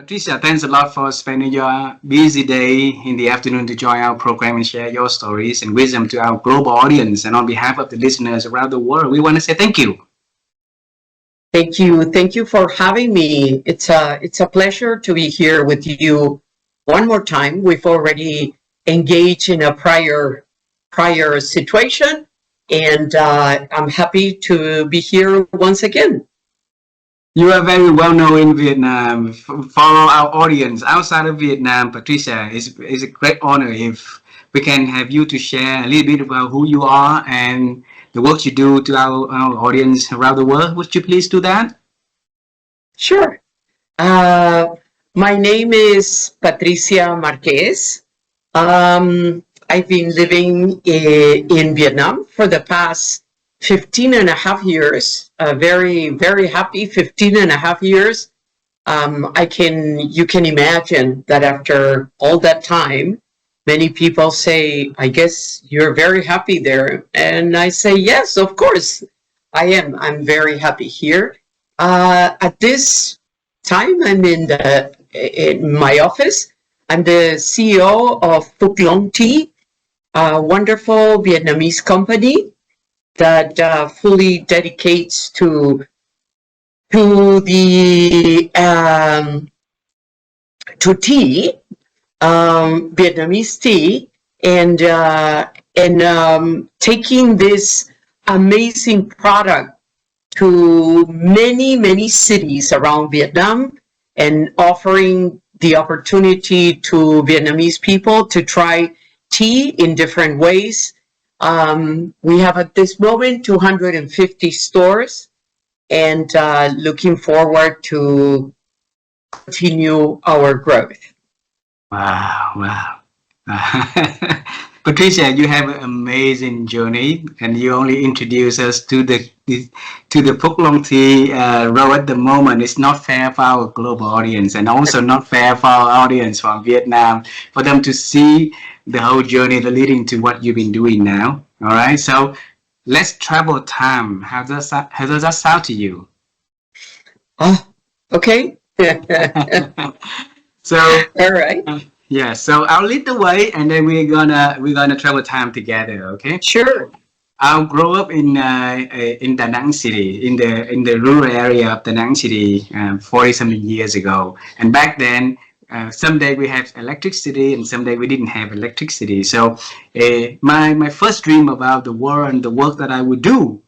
Patricia, thanks a lot for spending your busy day in the afternoon to join our program and share your stories and wisdom to our global audience. And on behalf of the listeners around the world, we want to say thank you. Thank you. Thank you for having me. It's a pleasure to be here with you one more time. We've already engaged in a prior situation, and I'm happy to be here once again. You are very well known in Vietnam. For our audience outside of Vietnam, Patricia, it's a great honor if we can have you to share a little bit about who you are and the work you do to our audience around the world. Would you please do that? Sure. Uh, my name is Patricia Marques. I've been living in Vietnam for the past 15 and a half years, very, very happy 15 and a half years. You can imagine that after all that time, many people say, I guess you're very happy there. And I say, yes, of course I am. I'm very happy here. At this time, I'm in my office. I'm the CEO of Phuc Long Tea, a wonderful Vietnamese company that fully dedicates the to tea, Vietnamese tea, and taking this amazing product to many cities around Vietnam and offering the opportunity to Vietnamese people to try tea in different ways. We have at this moment 250 stores, and looking forward to continue our growth. Wow. Patricia, you have an amazing journey, and you only introduced us to the Phuc Long Tea row at the moment. It's not fair for our global audience, and also not fair for our audience from Vietnam, for them to see the whole journey leading to what you've been doing now. All right, so let's travel time. How does that sound to you? Okay. So, all right. Yeah, so I'll lead the way, and then we're gonna travel time together. Okay. Sure. I grew up in Da Nang City, in the rural area of Da Nang City, 40 something years ago. And back then, someday we have electricity, and someday we didn't have electricity. So, my first dream about the world and the work that I would do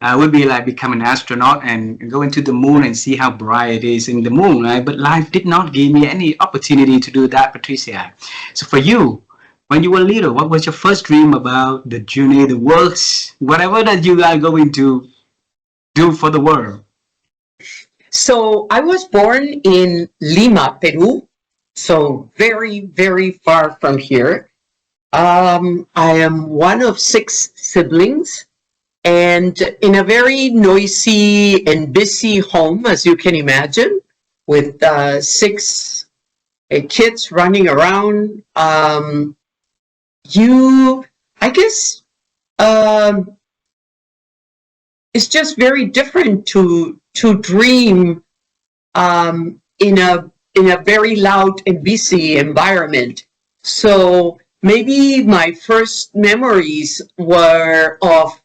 would be like become an astronaut and go into the moon and see how bright it is in the moon, right? But life did not give me any opportunity to do that, Patricia. So for you, when you were little, what was your first dream about the journey, the works, whatever that you are going to do for the world? So I was born in Lima, Peru, so very, very far from here. I am one of 6 siblings, and in a very noisy and busy home, as you can imagine, with 6 kids running around. I guess it's just very different to dream in a very loud and busy environment. So maybe my first memories were of,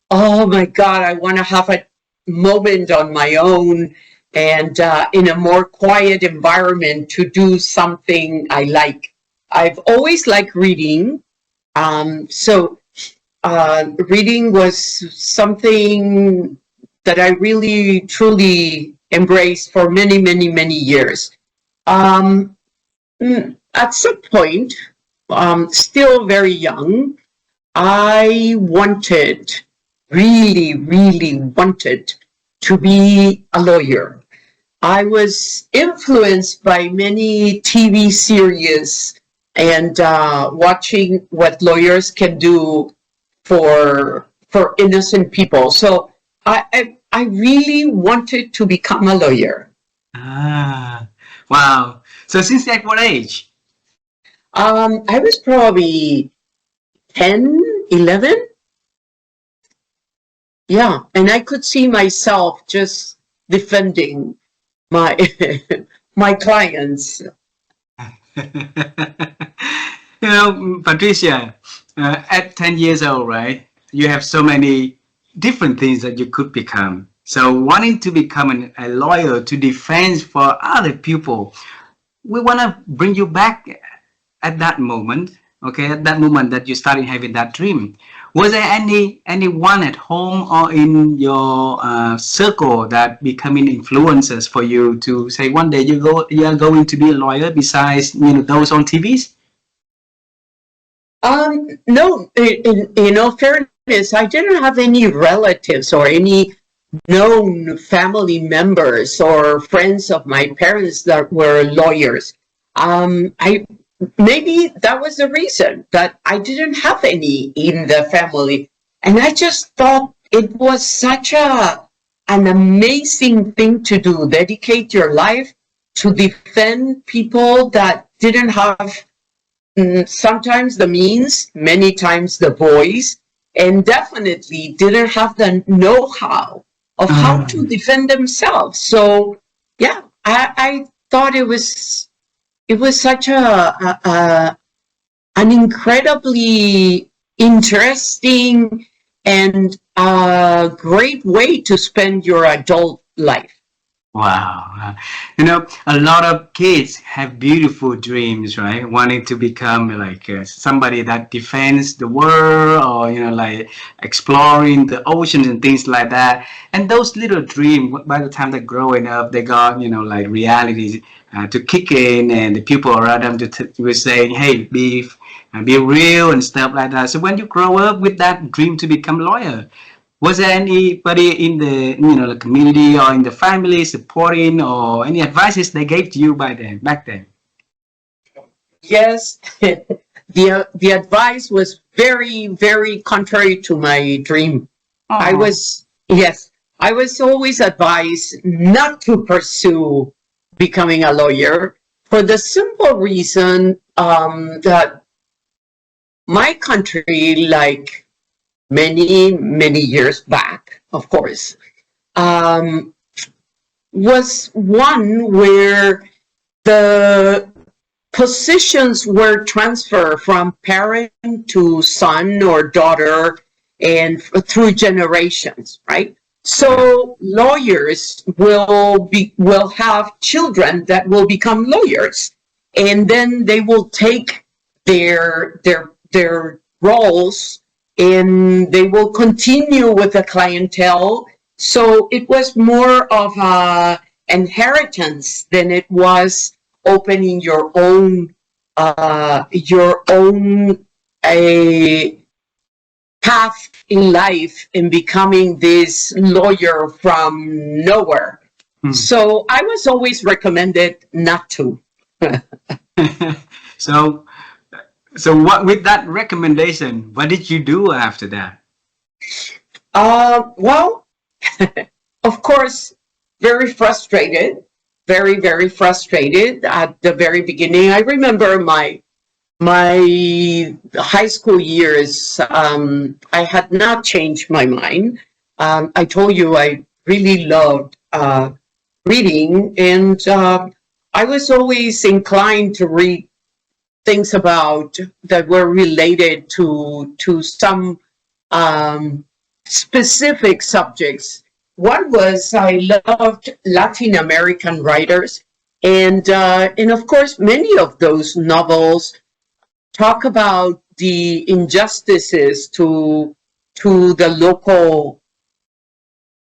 oh my God, I want to have a moment on my own and in a more quiet environment to do something I like. I've always liked reading. So reading was something that I really, truly embraced for many years. At some point, still very young, I really wanted to be a lawyer. I was influenced by many TV series and watching what lawyers can do for innocent people. So I really wanted to become a lawyer. Wow. So since at what age? I was probably 10, 11. Yeah, and I could see myself just defending my my clients. Patricia, at 10 years old, right? You have so many different things that you could become. So wanting to become a lawyer to defend for other people, we want to bring you back at that moment, okay, at that moment that you started having that dream. Was there anyone at home or in your circle that becoming influencers for you to say one day you are going to be a lawyer besides those on TVs? No, in all fairness, I didn't have any relatives or any known family members or friends of my parents that were lawyers. I maybe that was the reason that I didn't have any in the family, and I just thought it was such an amazing thing to do. Dedicate your life to defend people that didn't have sometimes the means, many times the voice, and definitely didn't have the know-how of how to defend themselves. So yeah, I thought it was such an incredibly interesting and a great way to spend your adult life. Wow. A lot of kids have beautiful dreams, right? Wanting to become like somebody that defends the world or, like exploring the oceans and things like that. And those little dreams, by the time they're growing up, they got, like reality to kick in, and the people around them were saying, hey, be real and stuff like that. So when you grow up with that dream to become a lawyer, was there anybody in the community or in the family supporting or any advices they gave to you back then? Yes, the advice was very, very contrary to my dream. I Oh. was always advised not to pursue becoming a lawyer for the simple reason that my country, like many, many years back, of course, um, was one where the positions were transferred from parent to son or daughter and through generations, right? So lawyers will have children that will become lawyers, and then they will take their roles and they will continue with the clientele. So it was more of a inheritance than it was opening your own a path in life in becoming this lawyer from nowhere. So I was always recommended not to. So, what with that recommendation? What did you do after that? Well, of course, very frustrated, very, very frustrated at the very beginning. I remember my high school years. I had not changed my mind. I told you I really loved reading, and I was always inclined to read things about that were related to some specific subjects. One was I loved Latin American writers, and of course many of those novels talk about the injustices to the local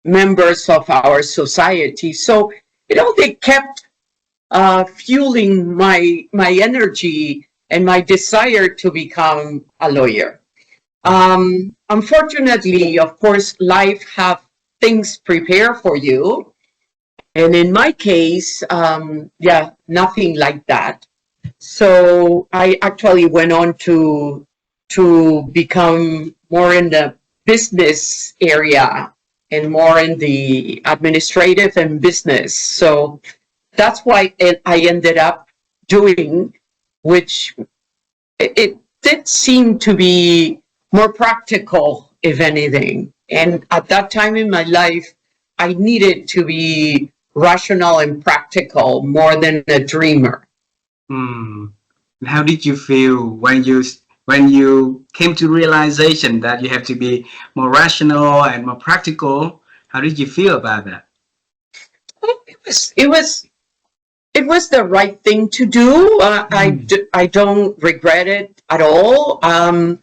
members of our society. So they kept fueling my energy and my desire to become a lawyer. Unfortunately, of course, life have things prepare for you, and in my case, nothing like that. So I actually went on to become more in the business area and more in the administrative and business. So that's why I ended up doing, which it did seem to be more practical, if anything. And at that time in my life, I needed to be rational and practical more than a dreamer. Mm. And how did you feel when you came to realization that you have to be more rational and more practical? How did you feel about that? It was the right thing to do. I don't regret it at all. And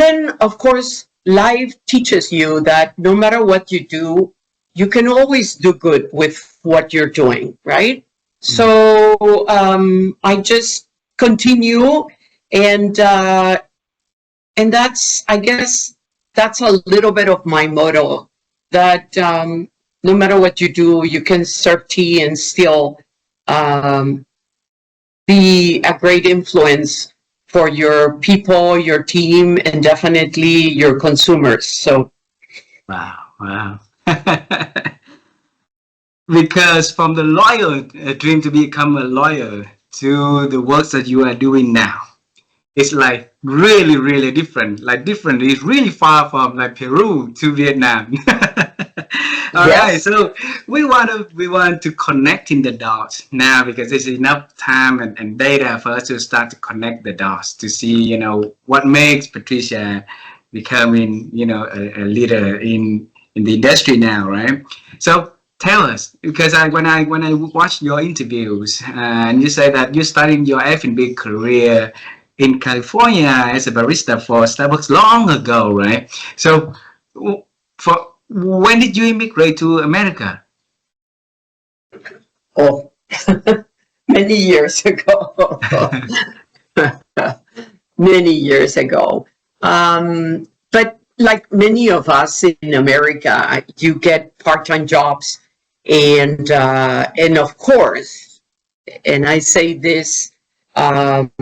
then, of course, life teaches you that no matter what you do, you can always do good with what you're doing, right? So I just continue, and that's, I guess, that's a little bit of my motto. That no matter what you do, you can serve tea and still um, be a great influence for your people, your team, and definitely your consumers. So, Wow. Because from the lawyer dream to become a lawyer to the works that you are doing now, it's like really different. Like different. It's really far from like Peru to Vietnam. All right, yes, so we want to connect in the dots now because there's enough time and data for us to start to connect the dots to see what makes Patricia becoming a leader in the industry now, right? So tell us, because when I watched your interviews and you say that you're starting your F&B career in California as a barista for Starbucks long ago, right? So for when did you immigrate to America? oh, many years ago. Many years ago. But like many of us in America, you get part-time jobs, and of course, and I say this um,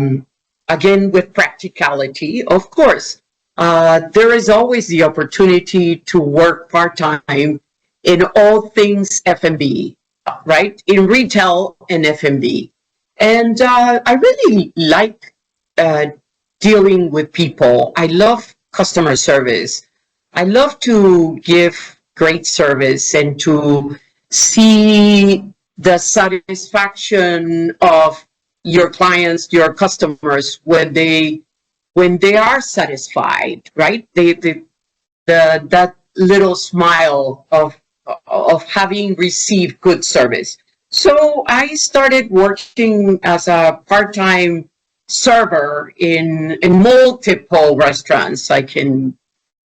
again with practicality, of course, there is always the opportunity to work part-time in all things F&B, right? In retail and F&B. And I really like uh, dealing with people. I love customer service. I love to give great service and to see the satisfaction of your clients, your customers, when they are satisfied, right? That little smile of having received good service. So I started working as a part-time server in multiple restaurants. I can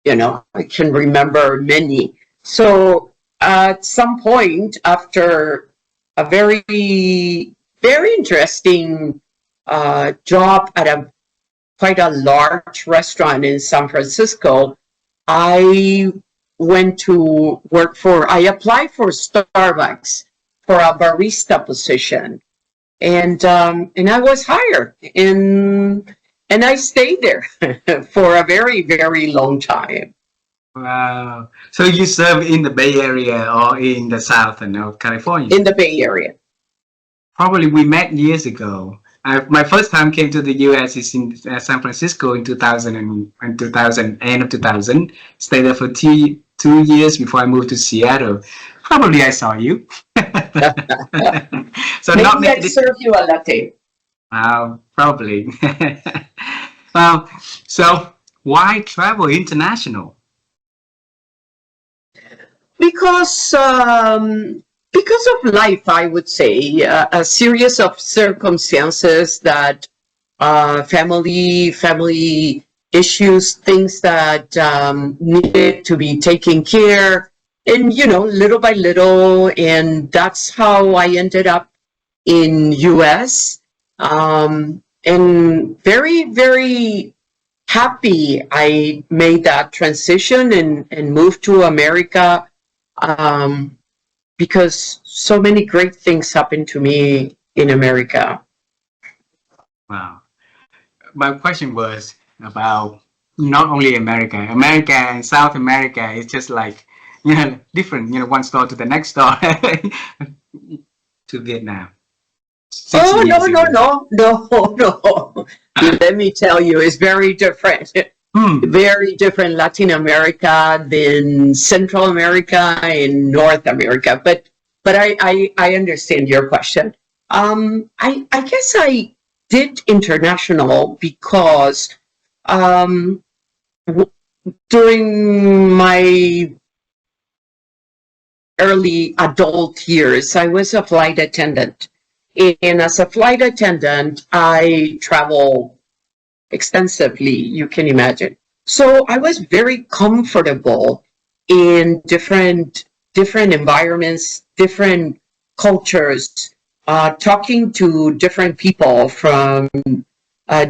remember many. So at some point, after a very very interesting job at quite a large restaurant in San Francisco, I went to work I applied for Starbucks for a barista position, and I was hired, and I stayed there for a very very long time Wow. So you serve in the Bay Area or in the South and North California? in the Bay Area. Probably we met years ago. My first time came to the US is in San Francisco in 2000 and 2000, end of 2000. Stayed there for 2 years before I moved to Seattle. Probably I saw you. So not Maybe I many. serve you a latte. Probably. So why travel international? Because of life, I would say, a series of circumstances that family issues, things that needed to be taken care, and little by little, and that's how I ended up in US, and very very happy I made that transition and moved to America, um, because so many great things happened to me in America. Wow. My question was about not only America. America and South America is just like, different, one store to the next store to Vietnam. Six Oh, no, years no, ago. no, no, no. Let me tell you, it's very different. Hmm. Very different Latin America than Central America and North America. But but I understand your question. I guess I did international because um, during my early adult years, I was a flight attendant. And as a flight attendant, I travel extensively, you can imagine. So I was very comfortable in different environments, different cultures, talking to different people from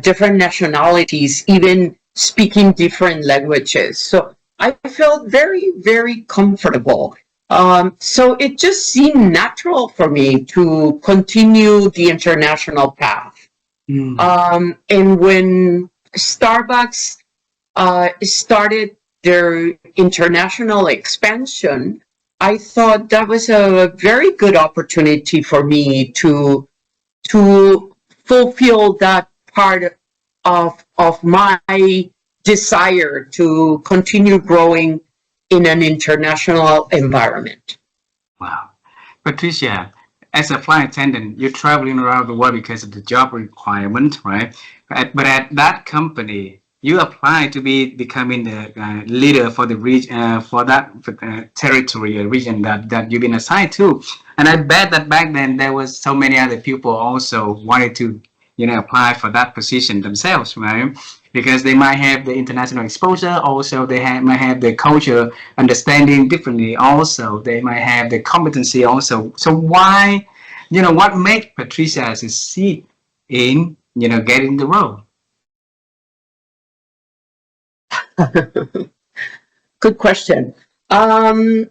different nationalities, even speaking different languages. So I felt very, very comfortable. So it just seemed natural for me to continue the international path. And when Starbucks started their international expansion, I thought that was a very good opportunity for me to fulfill that part of my desire to continue growing in an international environment. Wow. Patricia, as a flight attendant, you're traveling around the world because of the job requirement, right? But at that company, you apply to be becoming the leader for the region, for that territory or region that you've been assigned to. And I bet that back then there was so many other people also wanted to, apply for that position themselves, right? Because they might have the international exposure. Also, might have the culture understanding differently. Also, they might have the competency. Also, so why, what made Patricia succeed in getting the role? Good question. Well,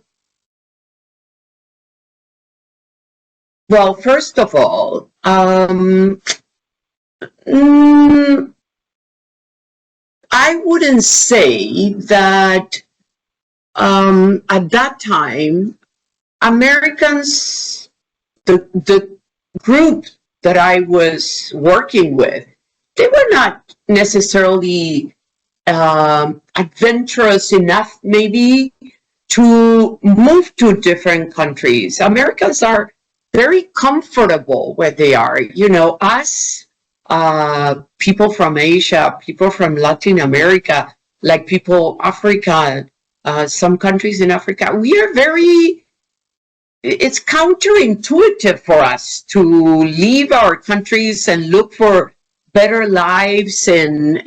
first of all, I wouldn't say that at that time, Americans, the group that I was working with, they were not necessarily adventurous enough, maybe, to move to different countries. Americans are very comfortable where they are. Us, people from Asia, people from Latin America, like people Africa, some countries in Africa, we are very, it's counterintuitive for us to leave our countries and look for better lives in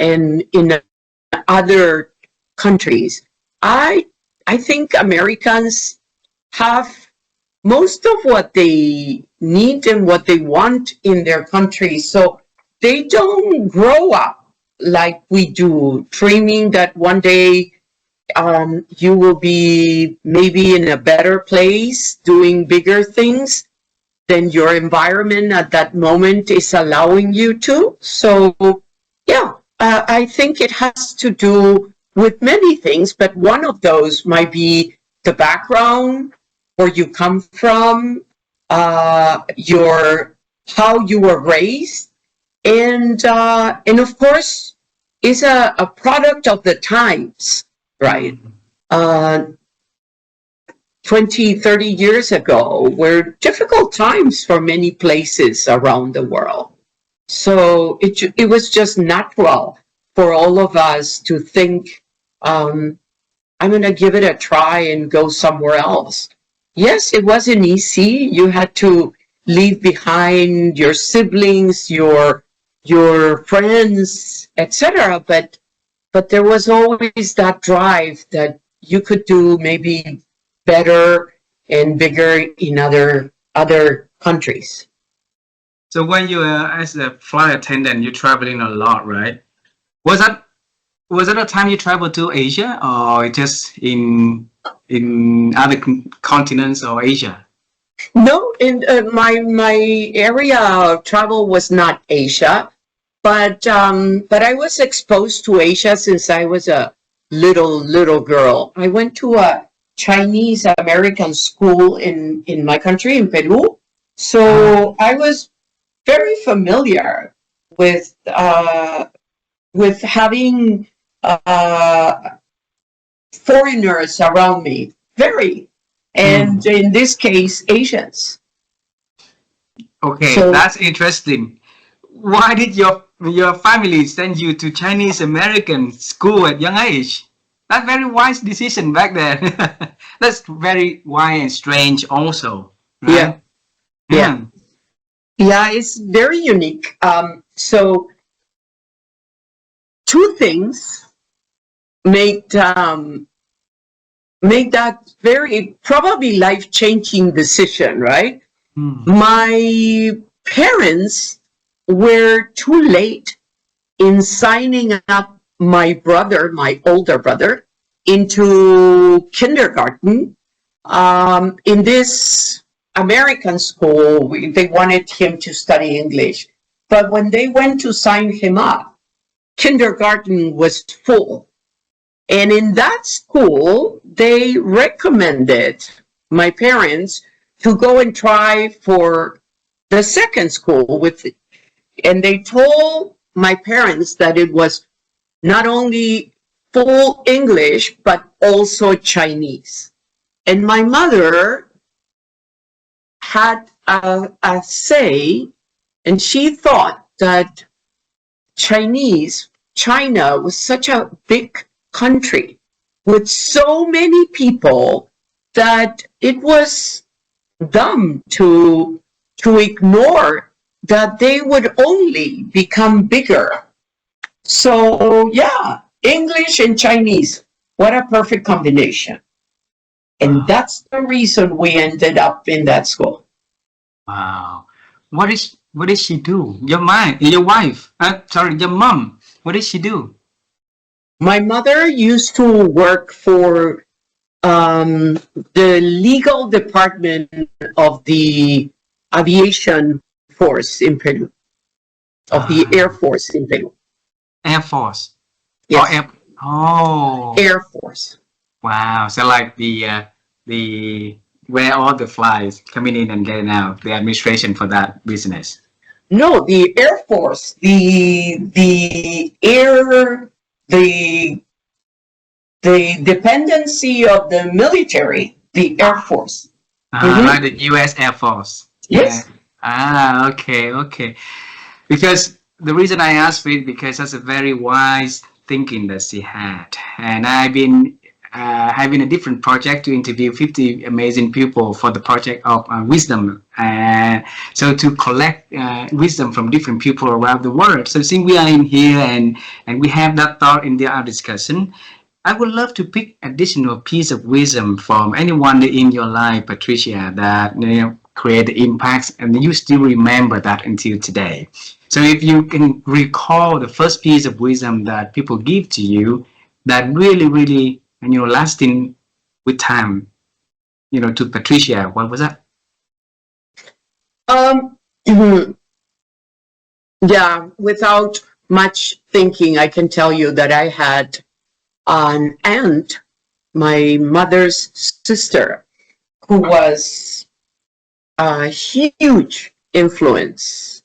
other countries. I think Americans have most of what they need and what they want in their country. So they don't grow up like we do, dreaming that one day you will be maybe in a better place, doing bigger things than your environment at that moment is allowing you to. So, yeah, I think it has to do with many things, but one of those might be the background, where you come from, your how you were raised, and of course, is a product of the times, right? Uh, 20, 30 years ago were difficult times for many places around the world. So it was just natural for all of us to think, I'm going to give it a try and go somewhere else. Yes, it wasn't easy. You had to leave behind your siblings, your friends, etc. But there was always that drive that you could do maybe better and bigger in other countries. So when you as a flight attendant, you're traveling a lot, right? Was that was it a time you traveled to Asia or just in other continents or Asia? No, in my area of travel was not Asia, but I was exposed to Asia since I was a little girl. I went to a Chinese American school in my country in Peru, so I was very familiar with having foreigners around me. Very. and in this case, Asians. Okay, So that's interesting. Why did your family send you to Chinese American school at young age? That's very wise decision back then. That's very wise and strange also, yeah, right? yeah, Yeah. yeah, it's very unique. So two things made made that very probably life changing decision, right? Hmm. My parents were too late in signing up my brother, my older brother, into kindergarten. In this American school, they wanted him to study English. But when they went to sign him up, kindergarten was full. And in that school, they recommended my parents to go and try for the second school with, and they told my parents that it was not only full English, but also Chinese. And my mother had a say, and she thought that China was such a big country with so many people that it was dumb to ignore that they would only become bigger. So yeah, English and Chinese, what a perfect combination. And Wow. that's the reason we ended up in that school. Wow. What did she do? Your wife. Sorry, your mom. What did she do? My mother used to work for the legal department of the aviation force in Peru, of the Air Ah, Force in Peru. Air Force. Oh, Yes, Oh, Air Force. wow. So like the where all the flies coming in and getting out, the administration for that business. No, the Air Force, the the dependency of the military, the Air Force. Like Mm-hmm. the U.S. Air Force. Yeah. Yes. Okay, okay. Because the reason I asked it because that's a very wise thinking that she had, and I've been having a different project to interview 50 amazing people for the project of wisdom, so to collect wisdom from different people around the world. So since we are in here and we have that thought in our discussion, I would love to pick additional piece of wisdom from anyone in your life, Patricia, that create the impacts, and you still remember that until today. So if you can recall the first piece of wisdom that people give to you, that really, really, lasting with time, to Patricia, what was that? Um, yeah, without much thinking, I can tell you that I had an aunt, my mother's sister, who was a huge influence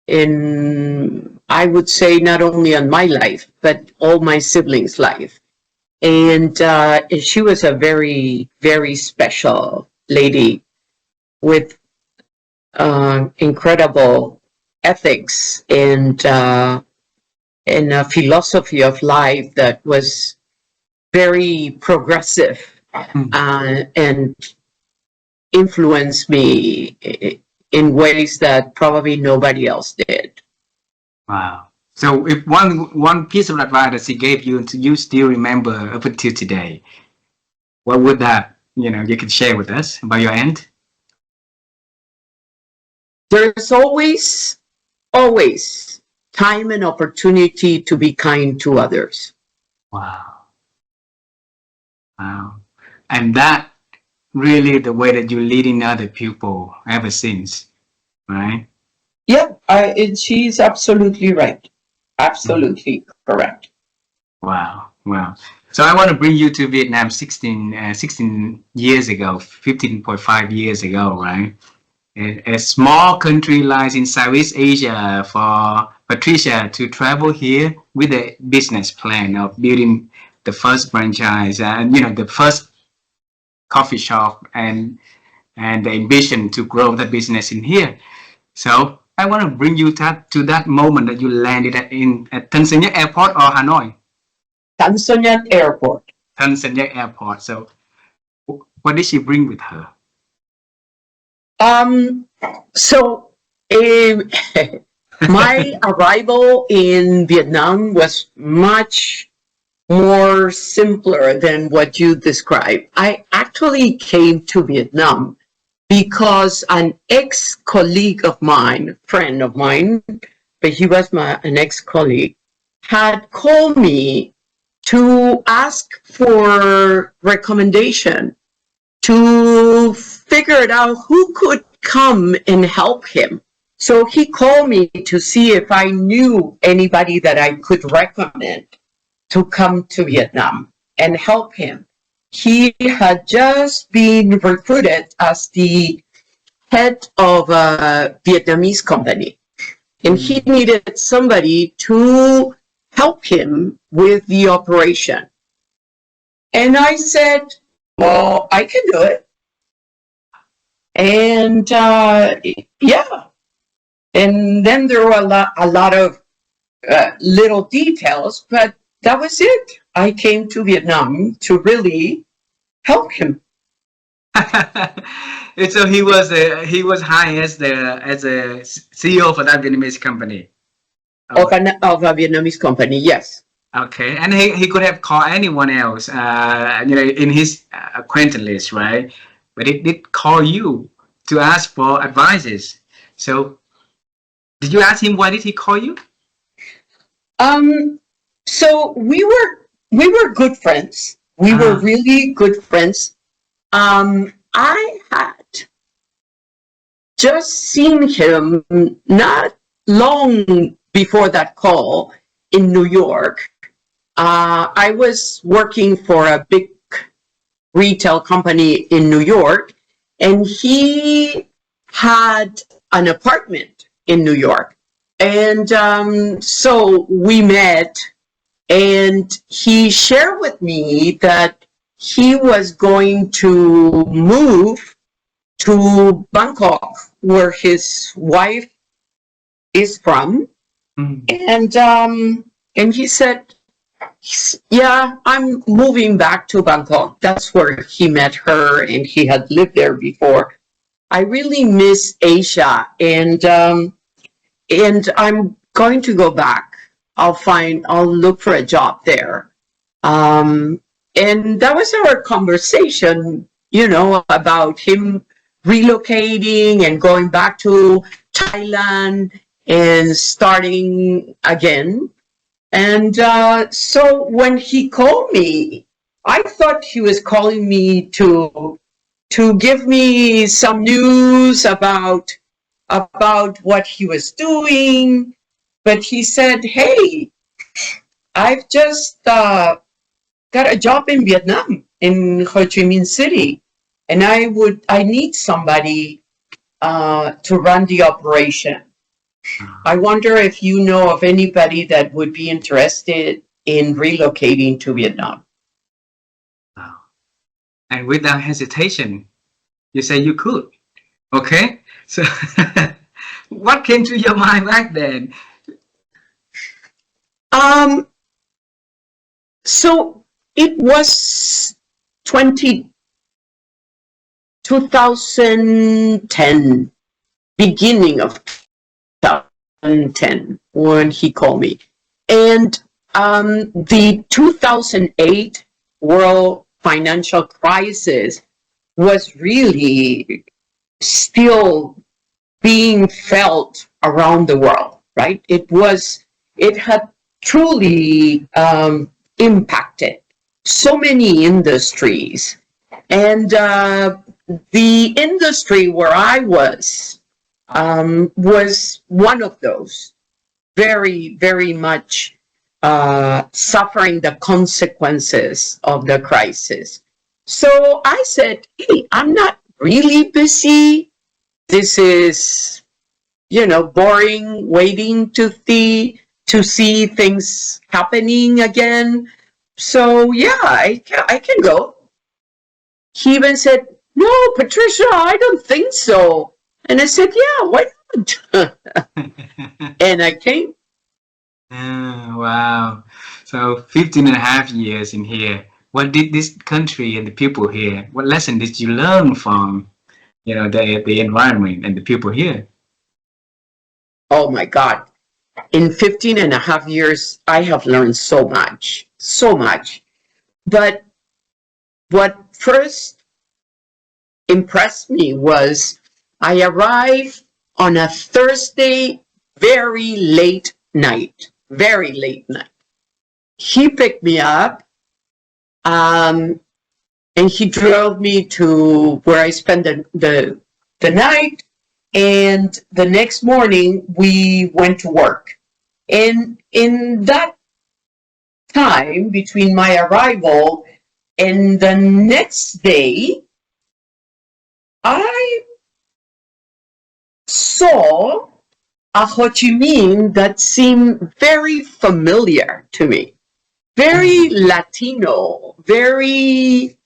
in, I would say, not only on my life, but all my siblings' life. And she was a very, very special lady with incredible ethics and a philosophy of life that was very progressive Hmm. and influenced me in ways that probably nobody else did. Wow. So if one piece of advice that she gave you and you still remember up until today, what would that, you could share with us about your aunt? There's always time and opportunity to be kind to others. Wow. Wow. And that really the way that you're leading other people ever since, right? Yeah, she's absolutely right. Mhm. Absolutely correct. Wow. Wow. So I want to bring you to Vietnam 16 years ago, 15.5 years ago, right? A small country lies in Southeast Asia for Patricia to travel here with a business plan of building the first franchise and, the first coffee shop and the ambition to grow the business in here. So I want to bring you to that moment that you landed at Tan Son Nhat Airport or Hanoi. Tan Son Nhat Airport. Tan Son Nhat Airport. So what did she bring with her? So my arrival in Vietnam was much more simpler than what you described. I actually came to Vietnam because an ex-colleague of mine, friend of mine, but he was an ex-colleague, had called me to ask for recommendation to figure it out who could come and help him. So he called me to see if I knew anybody that I could recommend to come to Vietnam and help him. He had just been recruited as the head of a Vietnamese company, and he needed somebody to help him with the operation. And I said, well, I can do it. And yeah, and then there were a lot of little details, but that was it. I came to Vietnam to really help him. So he was hired as a CEO for that Vietnamese company. Of a Vietnamese company, yes. Okay, and he could have called anyone else, in his acquaintance list, right? But he did call you to ask for advices. So, did you ask him why did he call you? So we were good friends. We were really good friends. I had just seen him not long before that call in New York. I was working for a big retail company in New York, and he had an apartment in New York. And so we met, and he shared with me that he was going to move to Bangkok, where his wife is from. And he said, yeah, I'm moving back to Bangkok. That's where he met her, and he had lived there before. I really miss Asia, and I'm going to go back. I'll look for a job there. And that was our conversation, about him relocating and going back to Thailand and starting again. And so when he called me, I thought he was calling me to give me some news about what he was doing. But he said, hey, I've just got a job in Vietnam, in Ho Chi Minh City, and I need somebody to run the operation. I wonder if you know of anybody that would be interested in relocating to Vietnam. Wow. And without hesitation, you say you could. Okay. So what came to your mind back then? So it was 2010, beginning of 2010 when he called me. And the 2008 world financial crisis was really still being felt around the world, right? It had truly impacted so many industries. And the industry where I was one of those, very, very much suffering the consequences of the crisis. So I said, hey, I'm not really busy. This is, boring, waiting to see things happening again. So yeah, I can go. he even said, "No, Patricia, I don't think so." And I said, "Yeah, why not?" And I came. Wow. So 15 and a half years in here. What did this country and the people here, what lesson did you learn from, the environment and the people here? Oh my God. In 15 and a half years, I have learned so much, so much. But what first impressed me was I arrived on a Thursday, very late night. He picked me up, um, and he drove me to where I spent the night. And the next morning, we went to work. And in that time between my arrival and the next day, I saw a Ho Chi Minh that seemed very familiar to me, very Latino, very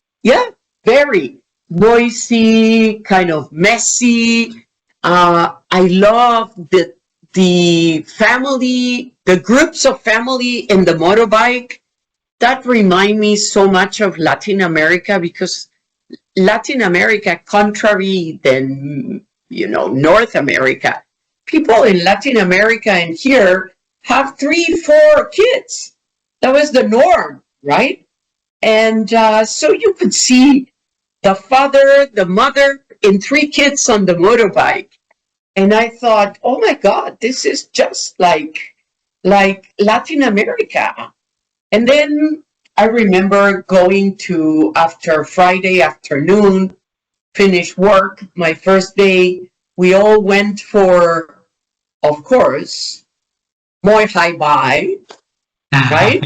noisy, kind of messy. I love the family, the groups of family in the motorbike. That remind me so much of Latin America, because Latin America, contrary than North America, people in Latin America and here have 3, 4 kids. That was the norm, right? And so you could see the father, the mother, and 3 kids on the motorbike. And I thought, oh my God, this is just like Latin America. And then I remember going to, after Friday afternoon, finish work, my first day, we all went for, of course, Muay Thai Bai, right?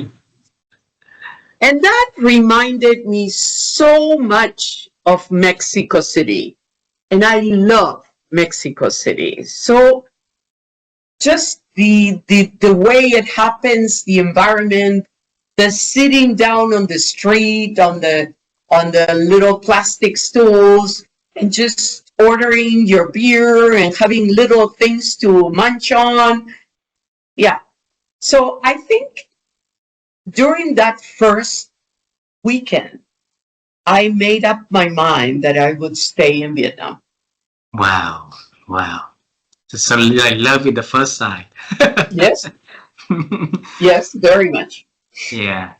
And that reminded me so much of Mexico City. And I love Mexico City. So just the way it happens, the environment, the sitting down on the street, on the little plastic stools, and just ordering your beer and having little things to munch on. Yeah. So I think during that first weekend, I made up my mind that I would stay in Vietnam. Wow. Wow. So I love it the first sight. Yes. Yes, very much. Yeah.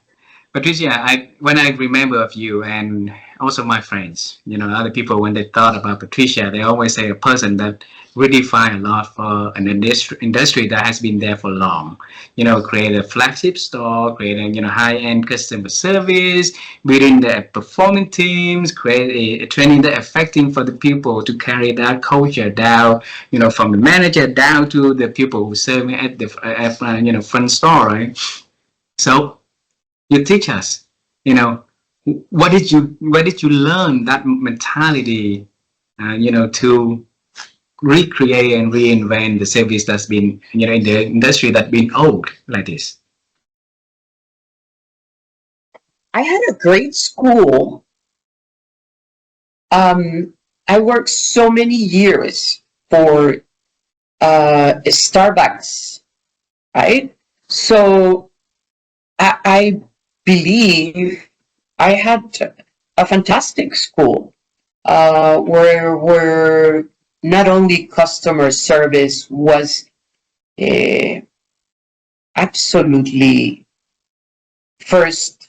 Patricia, when I remember of you and also my friends, other people, when they thought about Patricia, they always say a person that really find a lot for an industry that has been there for long. Create a flagship store, create a high-end customer service, building the performing teams, create a training that effective for the people to carry that culture down, from the manager down to the people who serve at the front store, right? So you teach us, what did you learn that mentality, to recreate and reinvent the service that's been, in the industry that's been old like this? I had a great school. I worked so many years for Starbucks, right? So I believe I had a fantastic school, where not only customer service was uh, absolutely first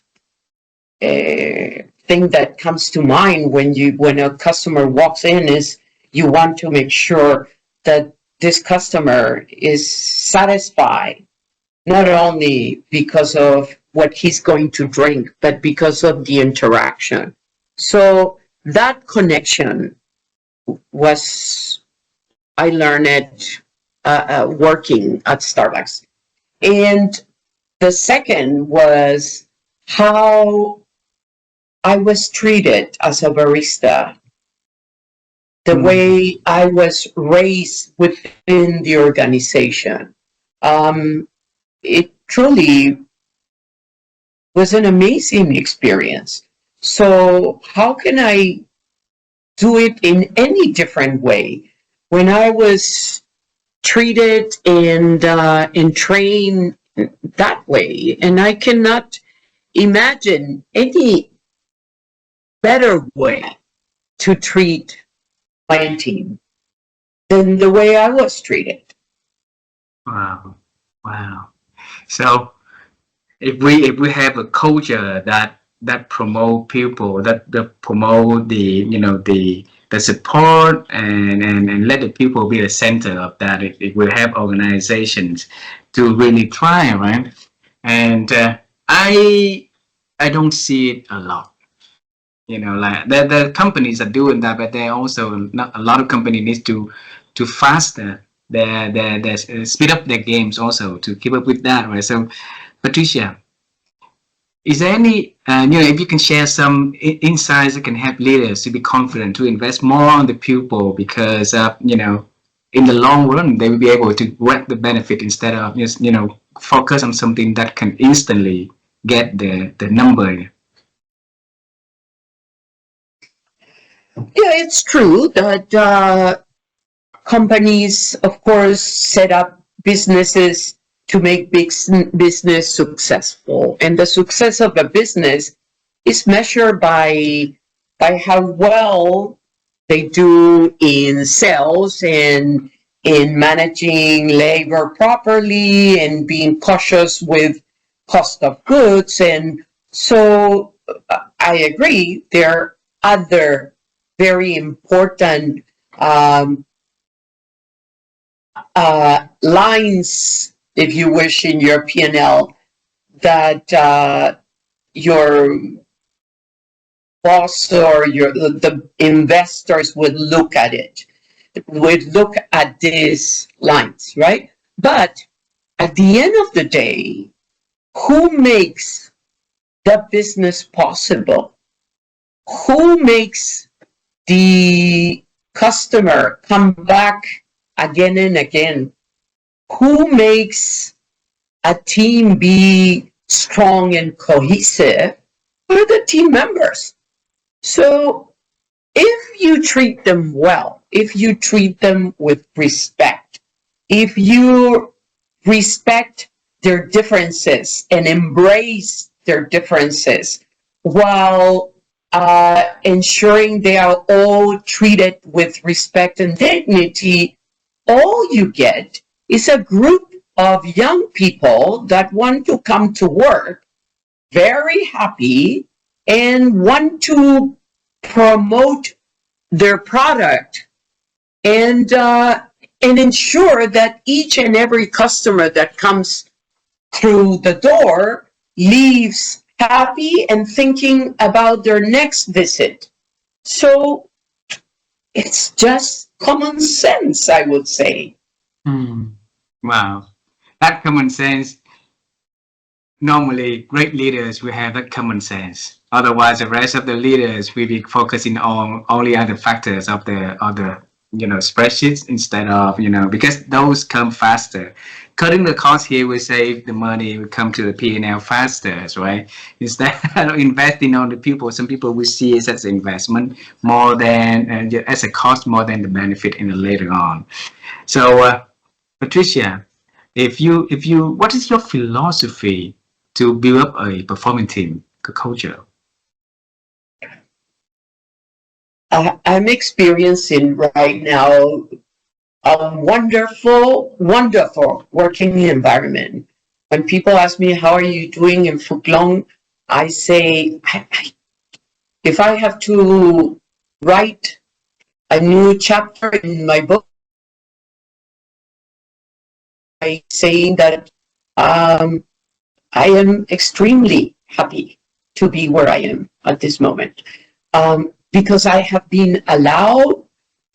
thing that comes to mind when a customer walks in, is you want to make sure that this customer is satisfied, not only because of what he's going to drink, but because of the interaction. So that connection was, I learned it working at Starbucks. And the second was how I was treated as a barista, the way I was raised within the organization. It truly was an amazing experience. So how can I do it in any different way? When I was treated and trained that way, and I cannot imagine any better way to treat my team than the way I was treated. Wow. Wow. So if we have a culture that promote people, that promote the support and let the people be the center of that, it will help organizations to really try, right? And I don't see it a lot. Like the companies are doing that, but they also not a lot of companies need to faster their speed up their games also to keep up with that, right? So, Patricia, is there any if you can share some insights that can help leaders to be confident to invest more on the pupil because in the long run they will be able to reap the benefit instead of just focus on something that can instantly get the number. Yeah, it's true that companies, of course, set up businesses to make big business successful. And the success of a business is measured by how well they do in sales and in managing labor properly and being cautious with cost of goods. And so I agree, there are other very important um, lines, if you wish, in your P&L that your boss or the investors would look at it, would look at these lines, right? But at the end of the day, who makes the business possible? Who makes the customer come back again and again? Who makes a team be strong and cohesive are the team members. So if you treat them well, if you treat them with respect, if you respect their differences and embrace their differences while ensuring they are all treated with respect and dignity, all you get is a group of young people that want to come to work very happy and want to promote their product and ensure that each and every customer that comes through the door leaves happy and thinking about their next visit. So it's just common sense, I would say. Wow, that common sense. Normally, great leaders will have that common sense. Otherwise, the rest of the leaders will be focusing on only other factors of the other, spreadsheets instead of, because those come faster. Cutting the cost here will save the money, will come to the P&L faster, right? Instead of investing on the people, some people will see it as an investment more than, as a cost more than the benefit in the later on. So, Patricia, if you what is your philosophy to build up a performing team culture? I'm experiencing right now a wonderful, wonderful working environment. When people ask me, how are you doing in Phuc Long? I say, if I have to write a new chapter in my book, I saying that I am extremely happy to be where I am at this moment because I have been allowed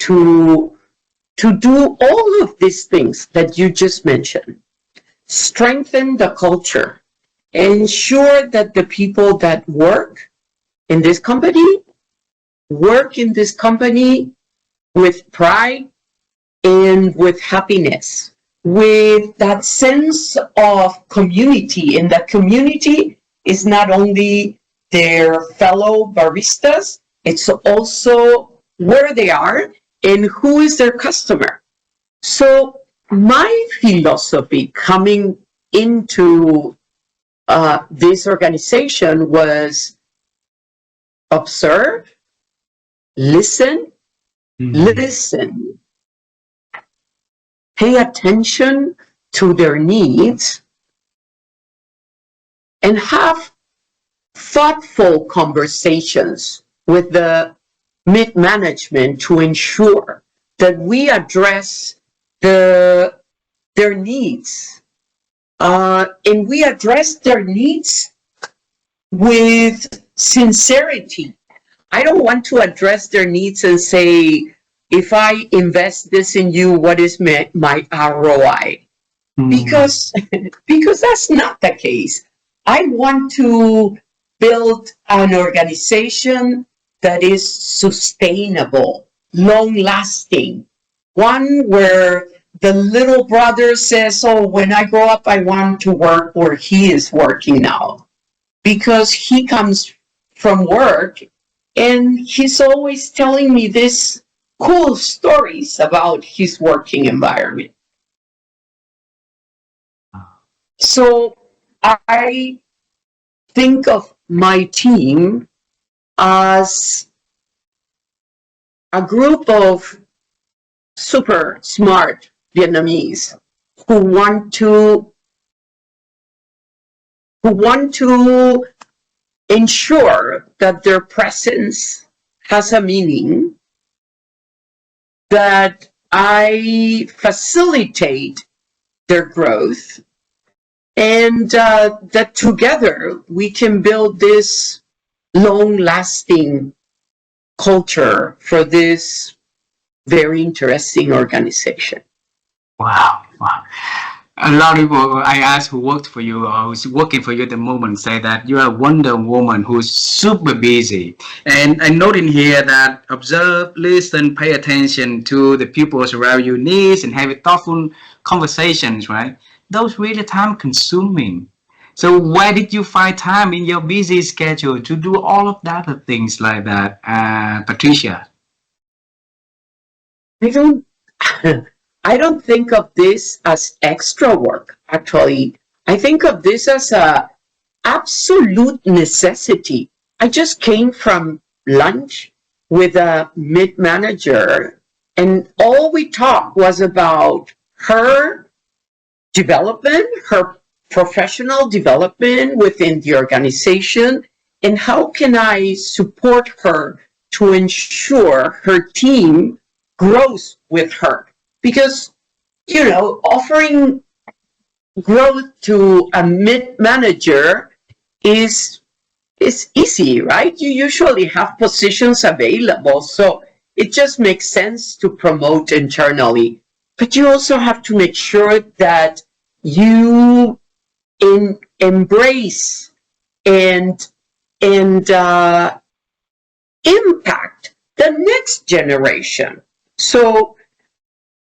to do all of these things that you just mentioned, strengthen the culture, ensure that the people that work in this company with pride and with happiness, with that sense of community. And that community is not only their fellow baristas. It's also where they are and who is their customer. So my philosophy coming into this organization was observe, listen, listen, pay attention to their needs, and have thoughtful conversations with the mid management to ensure that we address their needs. And we address their needs with sincerity. I don't want to address their needs and say, if I invest this in you, what is my ROI? Because that's not the case. I want to build an organization that is sustainable, long lasting, one where the little brother says, oh, when I grow up, I want to work where he is working now, because he comes from work and he's always telling me these cool stories about his working environment. So I think of my team as a group of super smart Vietnamese who want to ensure that their presence has a meaning, that I facilitate their growth, and that together we can build this long-lasting culture for this very interesting organization. Wow, wow. A lot of people I ask who worked for you or who's working for you at the moment say that you are a Wonder Woman who's super busy. And I note in here that observe, listen, pay attention to the people around your needs and have thoughtful conversations, right? Those really time consuming. So where did you find time in your busy schedule to do all of that things like that, Patricia? I don't I don't think of this as extra work, actually. I think of this as a absolute necessity. I just came from lunch with a mid manager, and all we talked was about her development, her professional development within the organization, and how can I support her to ensure her team grows with her. Because, offering growth to a mid manager is easy, right? You usually have positions available, so it just makes sense to promote internally. But you also have to make sure that you embrace and impact the next generation. So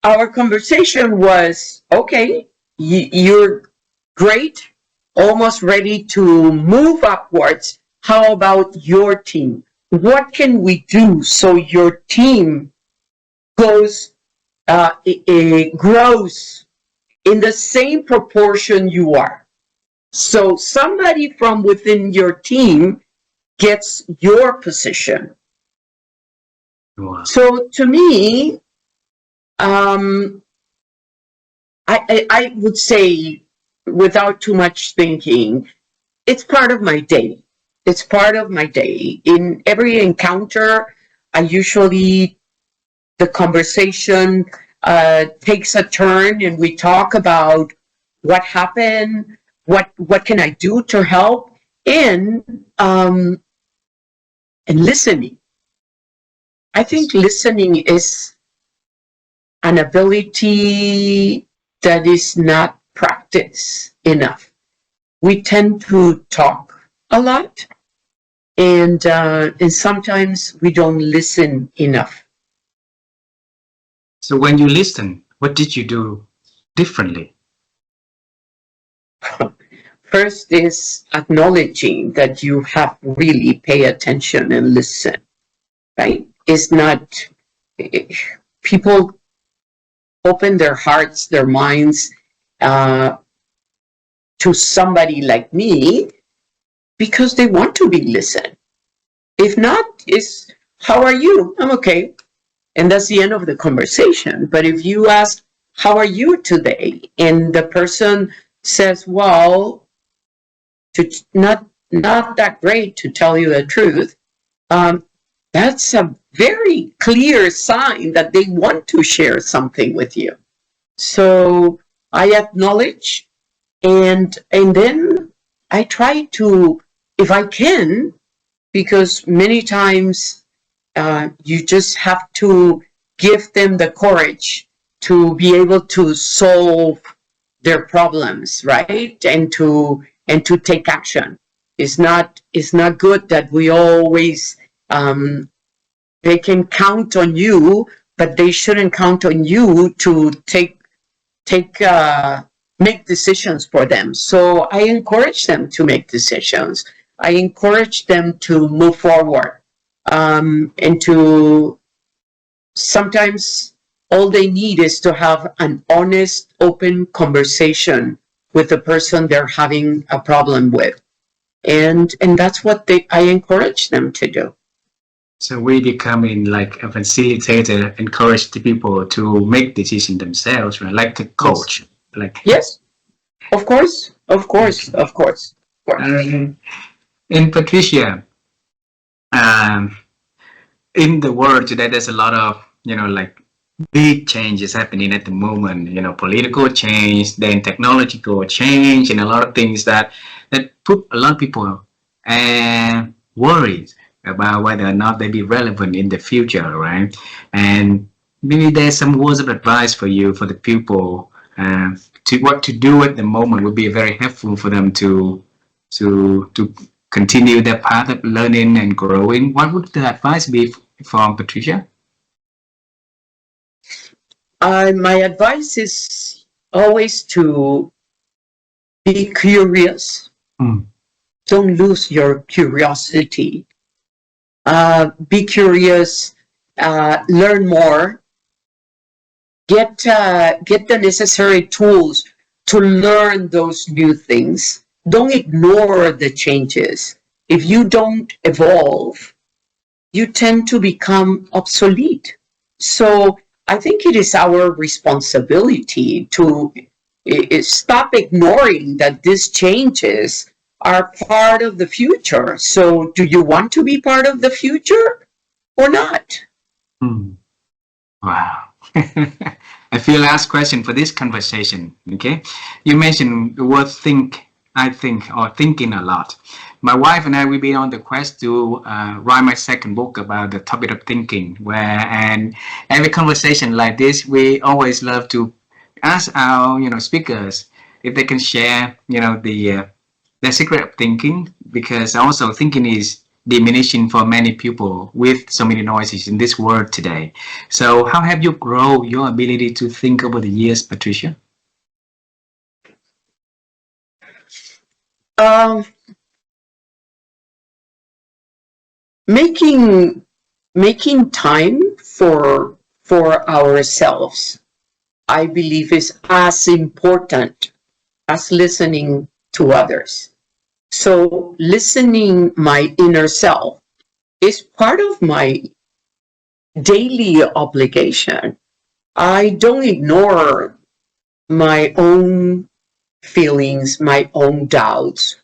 our conversation was, okay, you're great, almost ready to move upwards. How about your team? What can we do so your team grows in the same proportion you are? So somebody from within your team gets your position. Wow. So to me, I would say, without too much thinking, it's part of my day. It's part of my day. In every encounter, the conversation takes a turn and we talk about what happened, what can I do to help, and listening. I think listening is an ability that is not practiced enough. We tend to talk a lot, and sometimes we don't listen enough. So when you listen, what did you do differently? First is acknowledging that you have really pay attention and listen, right? It's not, people open their hearts, their minds to somebody like me because they want to be listened. If not, it's, how are you? I'm okay. And that's the end of the conversation. But if you ask, how are you today? And the person says, well, not that great, to tell you the truth. That's a very clear sign that they want to share something with you. So I acknowledge, and then I try to, if I can, because many times you just have to give them the courage to be able to solve their problems, right? And to take action. It's not good that we always, they can count on you, but they shouldn't count on you to make decisions for them. So I encourage them to make decisions. I encourage them to move forward, and to, sometimes all they need is to have an honest, open conversation with the person they're having a problem with. And that's what I encourage them to do. So we becoming like a facilitator, encourage the people to make decisions themselves, right? Like a coach. Yes. Like Yes, of course. And Patricia, um, in the world today, there's a lot of, like big changes happening at the moment, political change, then technological change, and a lot of things that put a lot of people worried about whether or not they be relevant in the future, right? And maybe there's some words of advice for you, for the people, to what to do at the moment would be very helpful for them to continue their path of learning and growing. What would the advice be from Patricia? My advice is always to be curious. Don't lose your curiosity. Be curious, learn more, get the necessary tools to learn those new things. Don't ignore the changes. If you don't evolve, you tend to become obsolete. So I think it is our responsibility to stop ignoring that these changes are part of the future. So do you want to be part of the future or not? Wow. I feel last question for this conversation. Okay. You mentioned the word I think, or thinking a lot. My wife and I, we've been on the quest to write my second book about the topic of thinking, and every conversation like this, we always love to ask our, speakers if they can share, the secret of thinking, because also thinking is diminishing for many people with so many noises in this world today. So how have you grown your ability to think over the years, Patricia? Making time for ourselves, I believe, is as important as listening to others. So listening my inner self is part of my daily obligation. I don't ignore my own feelings, my own doubts,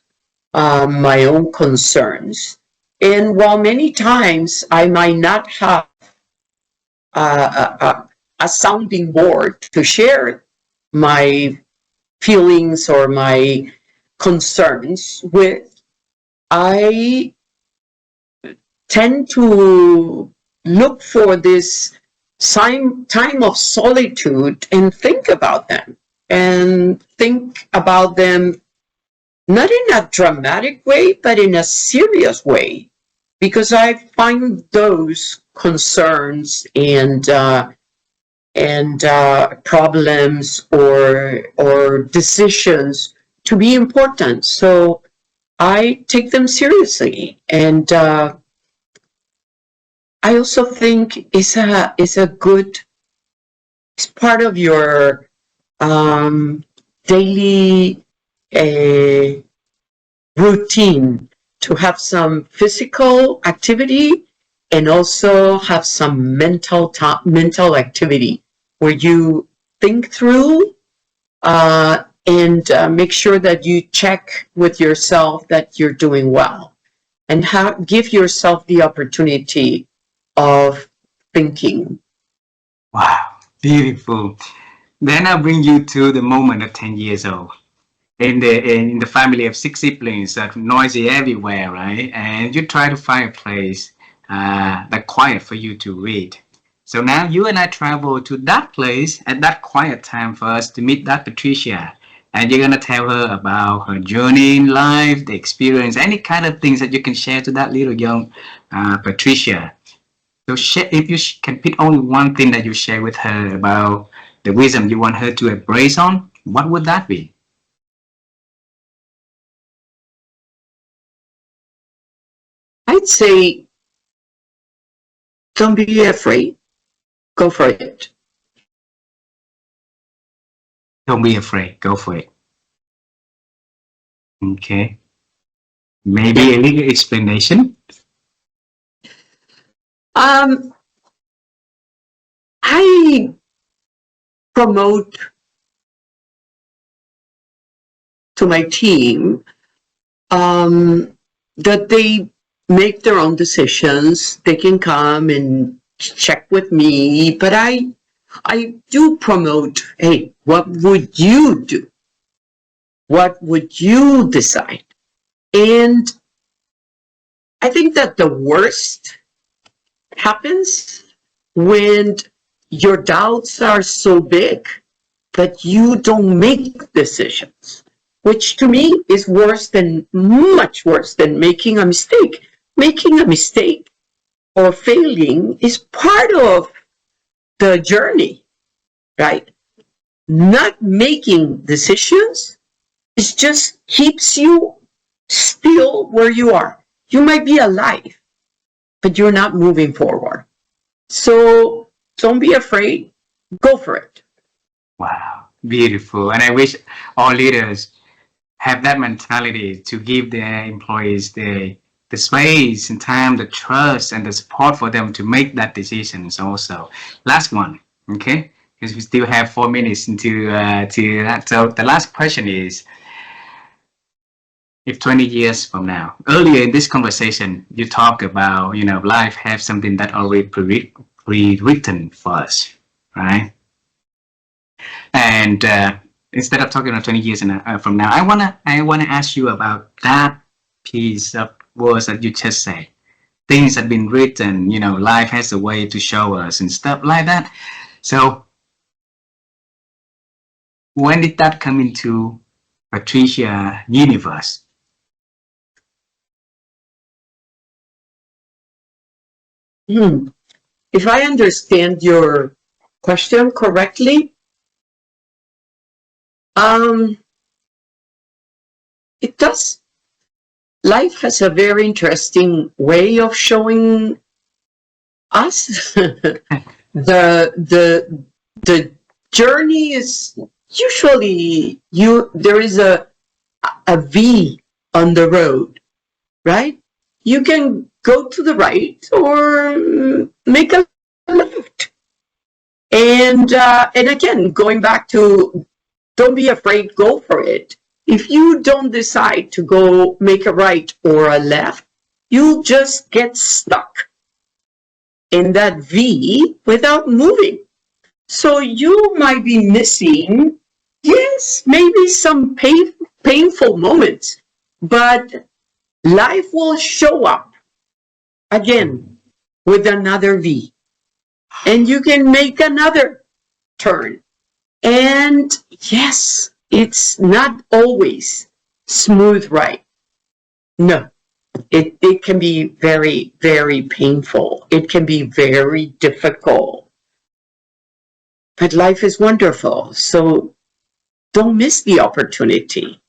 my own concerns. And while many times I might not have a sounding board to share my feelings or my concerns with, I tend to look for this time of solitude and think about them, not in a dramatic way, but in a serious way, because I find those concerns and problems or decisions to be important. So I take them seriously. And I also think it's part of your daily routine to have some physical activity and also have some mental activity where you think through and make sure that you check with yourself that you're doing well, and give yourself the opportunity of thinking. Wow, beautiful. Then I'll bring you to the moment of 10 years old. In the family of 6 siblings, that noisy everywhere, right? And you try to find a place that quiet for you to read. So now you and I travel to that place at that quiet time for us to meet that Patricia. And you're going to tell her about her journey in life, the experience, any kind of things that you can share to that little young Patricia. So if you can pick only one thing that you share with her about the wisdom you want her to embrace on, what would that be? I'd say, don't be afraid. Go for it. Don't be afraid. Go for it. Okay. Maybe a little explanation. I promote to my team that they make their own decisions. They can come and check with me, but I do promote, hey, what would you do? What would you decide? And I think that the worst happens when your doubts are so big that you don't make decisions, which to me is much worse than making a mistake. Making a mistake or failing is part of the journey, right? Not making decisions, it just keeps you still where you are. You might be alive, but you're not moving forward. So don't be afraid. Go for it. Wow, beautiful. And I wish all leaders have that mentality to give their employees the space and time, the trust and the support for them to make that decisions also. Last one, okay? Because we still have 4 minutes to that. So the last question is, if 20 years from now, earlier in this conversation, you talk about, life has something that already pre-written for us, right? And instead of talking about 20 years from now, I wanna ask you about that piece of words that you just said. Things have been written, life has a way to show us and stuff like that. So when did that come into Patricia universe? If I understand your question correctly, it does. Life has a very interesting way of showing us. the journey is usually there is a V on the road, right? You can go to the right or make a left. And again, going back to don't be afraid, go for it. If you don't decide to go make a right or a left, you'll just get stuck in that V without moving. So you might be missing, yes, maybe some painful moments, but life will show up again with another V. And you can make another turn. And yes, it's not always smooth right. No, it can be very, very painful. It can be very difficult. But life is wonderful. So don't miss the opportunity.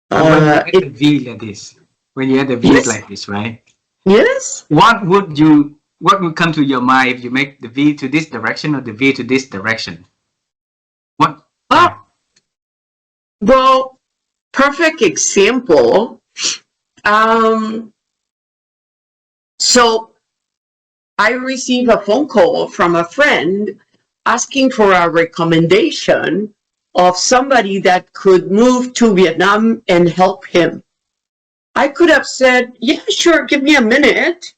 When you had It, the V like this, when you had the V's yes, like this, right? yes. What would come to your mind if you make the V to this direction or the V to this direction? What? Oh, Yeah. well, perfect example. Um, so I received a phone call from a friend asking for a recommendation of somebody that could move to Vietnam and help him. I could have said, yeah, sure, give me a minute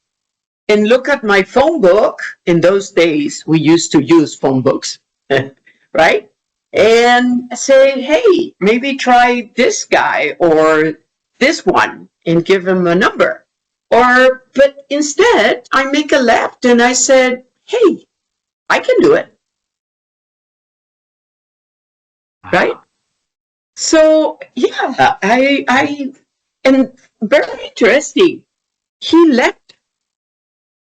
and look at my phone book. In those days, we used to use phone books, right? And say, hey, maybe try this guy or this one and give him a number. But instead, I make a left and I said, hey, I can do it, right? Wow. So yeah, and very interesting. He left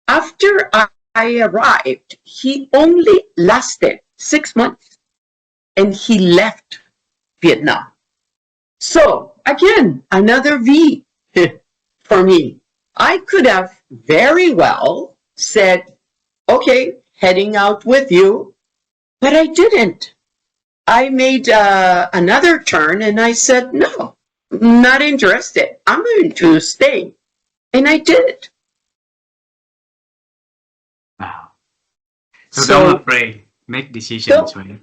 after I arrived. He only lasted 6 months, and he left Vietnam. So again, another V for me. I could have very well said, okay, heading out with you, but I didn't. I made another turn and I said, no, not interested. I'm going to stay. And I did. Wow. So don't So, afraid. Make decisions, no, right?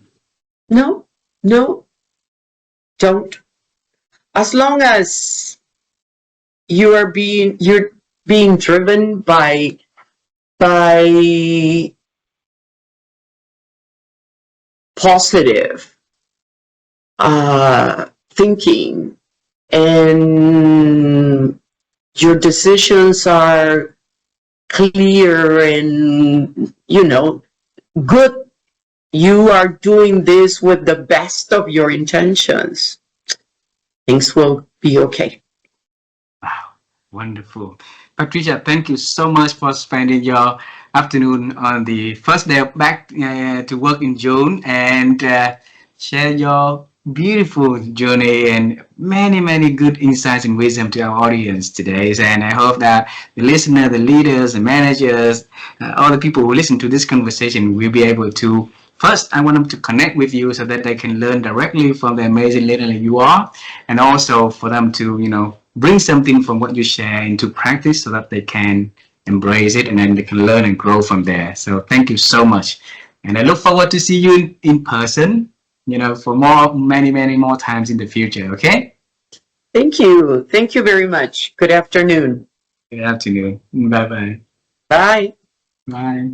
no, no, don't. As long as you're being driven by positive thinking, and your decisions are clear and good, you are doing this with the best of your intentions, things will be okay. Wow. Wonderful. Patricia, thank you so much for spending your afternoon on the first day back to work in June and share your beautiful journey and many, many good insights and wisdom to our audience today. And I hope that the listener, the leaders, the managers, all the people who listen to this conversation will be able to. First, I want them to connect with you so that they can learn directly from the amazing leader that you are, and also for them to, bring something from what you share into practice so that they can embrace it and then they can learn and grow from there. So thank you so much. And I look forward to see you in person, for many, many more times in the future. Okay? Thank you very much. Good afternoon. Good afternoon. Bye bye. Bye. Bye.